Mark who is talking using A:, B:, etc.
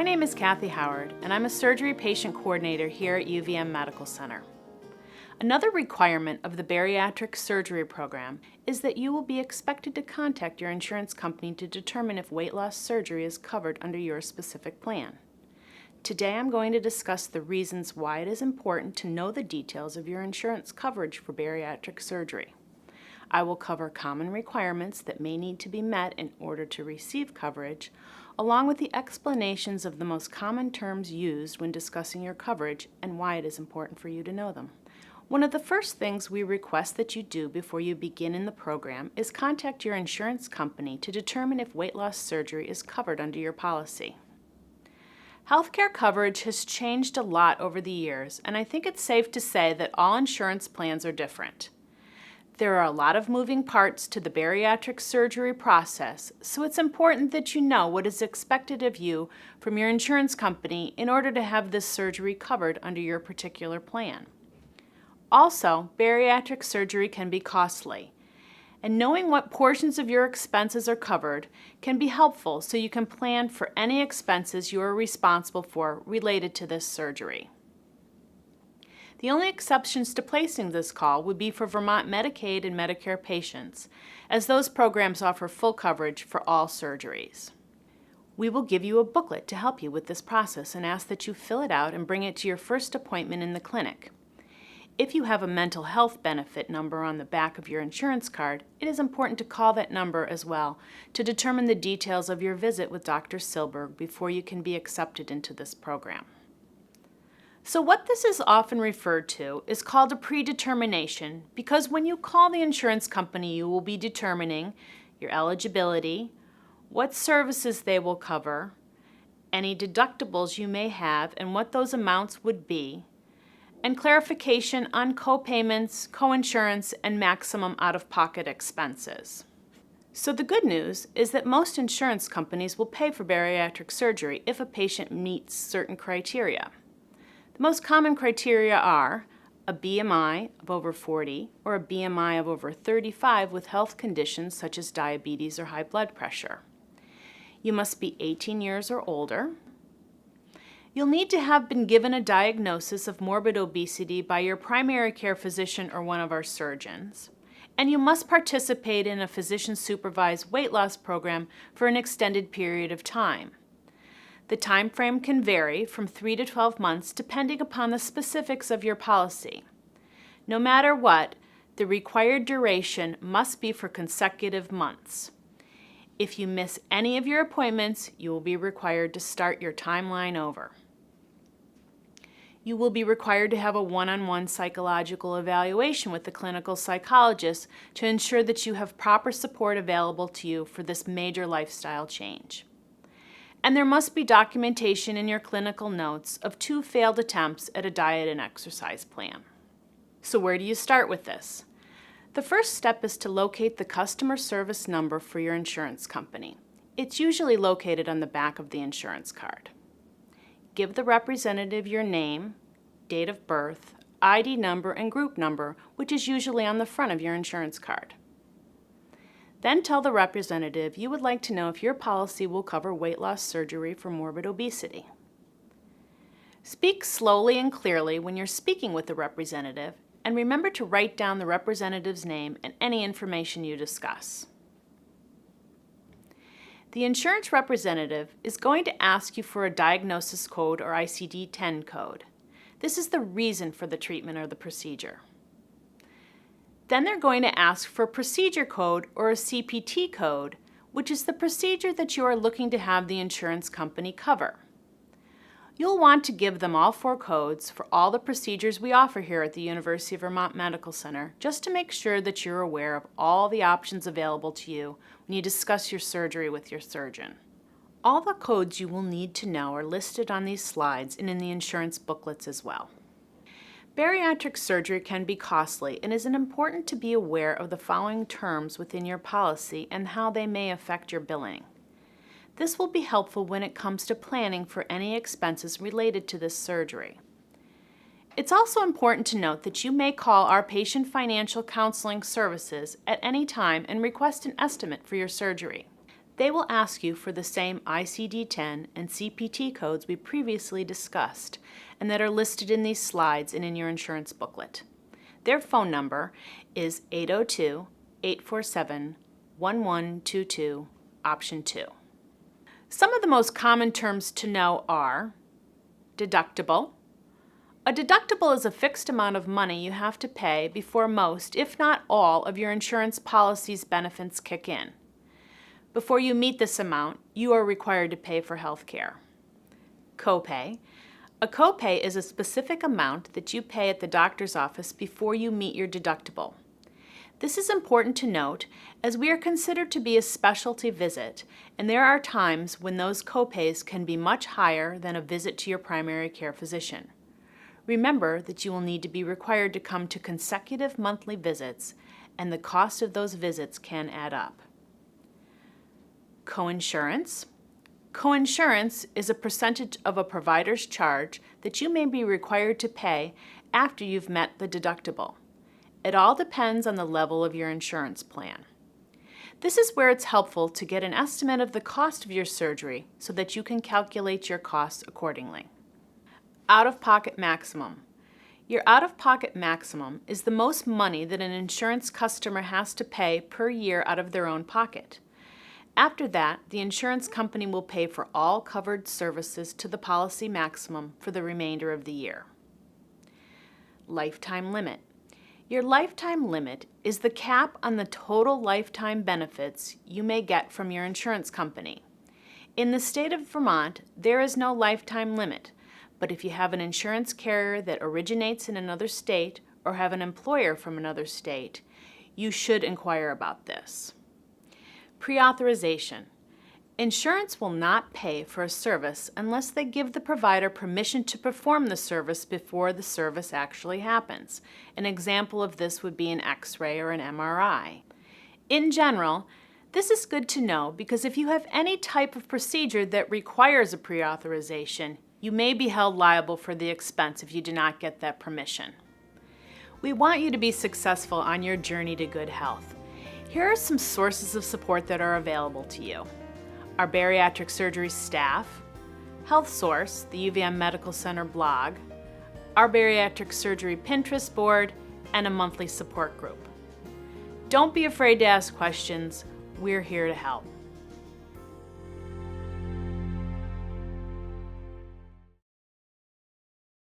A: My name is Kathy Howard, and I'm a surgery patient coordinator here at UVM Medical Center. Another requirement of the bariatric surgery program is that you will be expected to contact your insurance company to determine if weight loss surgery is covered under your specific plan. Today I'm going to discuss the reasons why it is important to know the details of your insurance coverage for bariatric surgery. I will cover common requirements that may need to be met in order to receive coverage, along with the explanations of the most common terms used when discussing your coverage and why it is important for you to know them. One of the first things we request that you do before you begin in the program is contact your insurance company to determine if weight loss surgery is covered under your policy. Healthcare coverage has changed a lot over the years, and I think it's safe to say that all insurance plans are different. There are a lot of moving parts to the bariatric surgery process, so it's important that you know what is expected of you from your insurance company in order to have this surgery covered under your particular plan. Also, bariatric surgery can be costly, and knowing what portions of your expenses are covered can be helpful so you can plan for any expenses you are responsible for related to this surgery. The only exceptions to placing this call would be for Vermont Medicaid and Medicare patients, as those programs offer full coverage for all surgeries. We will give you a booklet to help you with this process and ask that you fill it out and bring it to your first appointment in the clinic. If you have a mental health benefit number on the back of your insurance card, it is important to call that number as well to determine the details of your visit with Dr. Silberg before you can be accepted into this program. So what this is often referred to is called a predetermination because when you call the insurance company, you will be determining your eligibility, what services they will cover, any deductibles you may have and what those amounts would be, and clarification on co-payments, coinsurance, and maximum out-of-pocket expenses. So the good news is that most insurance companies will pay for bariatric surgery if a patient meets certain criteria. The most common criteria are a BMI of over 40 or a BMI of over 35 with health conditions such as diabetes or high blood pressure. You must be 18 years or older. You'll need to have been given a diagnosis of morbid obesity by your primary care physician or one of our surgeons. And you must participate in a physician-supervised weight loss program for an extended period of time. The time frame can vary from 3 to 12 months depending upon the specifics of your policy. No matter what, the required duration must be for consecutive months. If you miss any of your appointments, you will be required to start your timeline over. You will be required to have a one-on-one psychological evaluation with the clinical psychologist to ensure that you have proper support available to you for this major lifestyle change. And there must be documentation in your clinical notes of 2 failed attempts at a diet and exercise plan. So where do you start with this? The first step is to locate the customer service number for your insurance company. It's usually located on the back of the insurance card. Give the representative your name, date of birth, ID number, and group number, which is usually on the front of your insurance card. Then tell the representative you would like to know if your policy will cover weight loss surgery for morbid obesity. Speak slowly and clearly when you're speaking with the representative, and remember to write down the representative's name and any information you discuss. The insurance representative is going to ask you for a diagnosis code or ICD-10 code. This is the reason for the treatment or the procedure. Then they're going to ask for a procedure code or a CPT code, which is the procedure that you are looking to have the insurance company cover. You'll want to give them all 4 codes for all the procedures we offer here at the University of Vermont Medical Center, just to make sure that you're aware of all the options available to you when you discuss your surgery with your surgeon. All the codes you will need to know are listed on these slides and in the insurance booklets as well. Bariatric surgery can be costly, and it is important to be aware of the following terms within your policy and how they may affect your billing. This will be helpful when it comes to planning for any expenses related to this surgery. It's also important to note that you may call our patient financial counseling services at any time and request an estimate for your surgery. They will ask you for the same ICD-10 and CPT codes we previously discussed and that are listed in these slides and in your insurance booklet. Their phone number is 802-847-1122, option 2. Some of the most common terms to know are deductible. A deductible is a fixed amount of money you have to pay before most, if not all, of your insurance policy's benefits kick in. Before you meet this amount, you are required to pay for health care. Copay. A copay is a specific amount that you pay at the doctor's office before you meet your deductible. This is important to note as we are considered to be a specialty visit, and there are times when those copays can be much higher than a visit to your primary care physician. Remember that you will need to be required to come to consecutive monthly visits, and the cost of those visits can add up. Coinsurance. Coinsurance is a percentage of a provider's charge that you may be required to pay after you've met the deductible. It all depends on the level of your insurance plan. This is where it's helpful to get an estimate of the cost of your surgery so that you can calculate your costs accordingly. Out-of-pocket maximum. Your out-of-pocket maximum is the most money that an insurance customer has to pay per year out of their own pocket. After that, the insurance company will pay for all covered services to the policy maximum for the remainder of the year. Lifetime limit. Your lifetime limit is the cap on the total lifetime benefits you may get from your insurance company. In the state of Vermont, there is no lifetime limit, but if you have an insurance carrier that originates in another state or have an employer from another state, you should inquire about this. Pre-authorization. Insurance will not pay for a service unless they give the provider permission to perform the service before the service actually happens. An example of this would be an X-ray or an MRI. In general, this is good to know because if you have any type of procedure that requires a pre-authorization, you may be held liable for the expense if you do not get that permission. We want you to be successful on your journey to good health. Here are some sources of support that are available to you. Our bariatric surgery staff, Health Source, the UVM Medical Center blog, our bariatric surgery Pinterest board, and a monthly support group. Don't be afraid to ask questions. We're here to help.